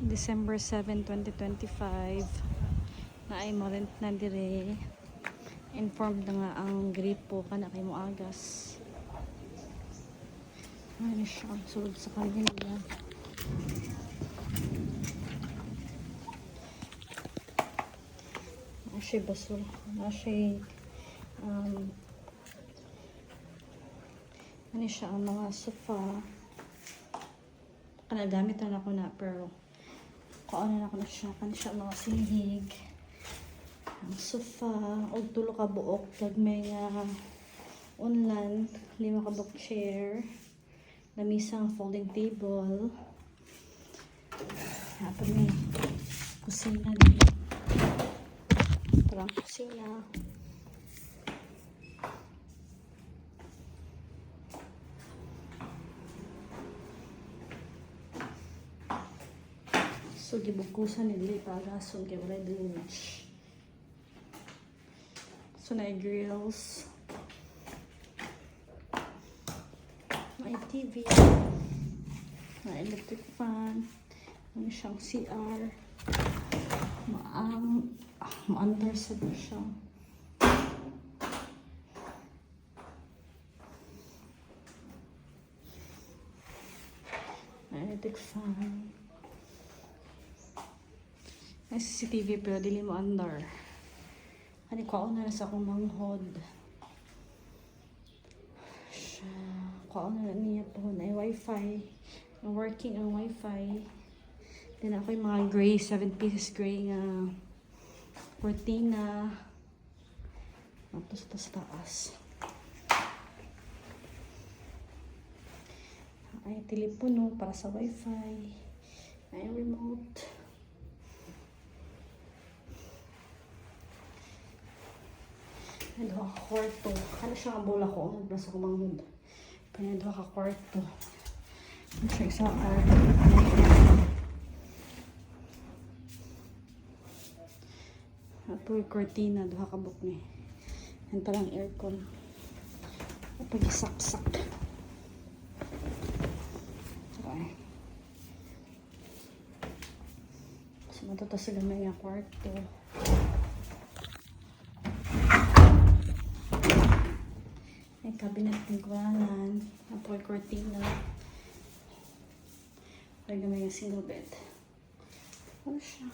December 7, 2025 na ay morent na dire. Informed na nga ang gripo kana kay moagas. Ano siya sulod sa kanila. Siya basura. Siya ano siya ang mga sofa. Kanagamit na ako na pero kaano na ako na siya. Kani siya mga singhig. Ang sofa. O tulo ka buok. Kag may unlan. 5 ka buok chair. Lamisang folding table. Apo may kusina dito. Parang kusina. So, gibukusan nila pagason kay wala drainage. So, na grills. May TV. May electric fan. May siyang CR. Maandar sa siya. May electric fan. May CCTV pero dili mo andar. Ani ko na sa akong manghod. Ko na niya po na wifi. Working ang wifi. Then ako yung mga gray, 7 pieces gray nga cortina. Tapos ito sa taas. Ay telepono para sa wifi. Ay remote. Duha ka kwarto. Ano siya ang bola ko? Nasa ko manghod. Kaya duha ka kwarto. Ano siya isa ato yung cortina. Duha ka buk ni. Yan palang aircon. Pag-isaksak. Okay. So matuto sila may kwarto. May cabinet ng kuwanan. Apoy cortina. May gamay yung single bed. Ano siya?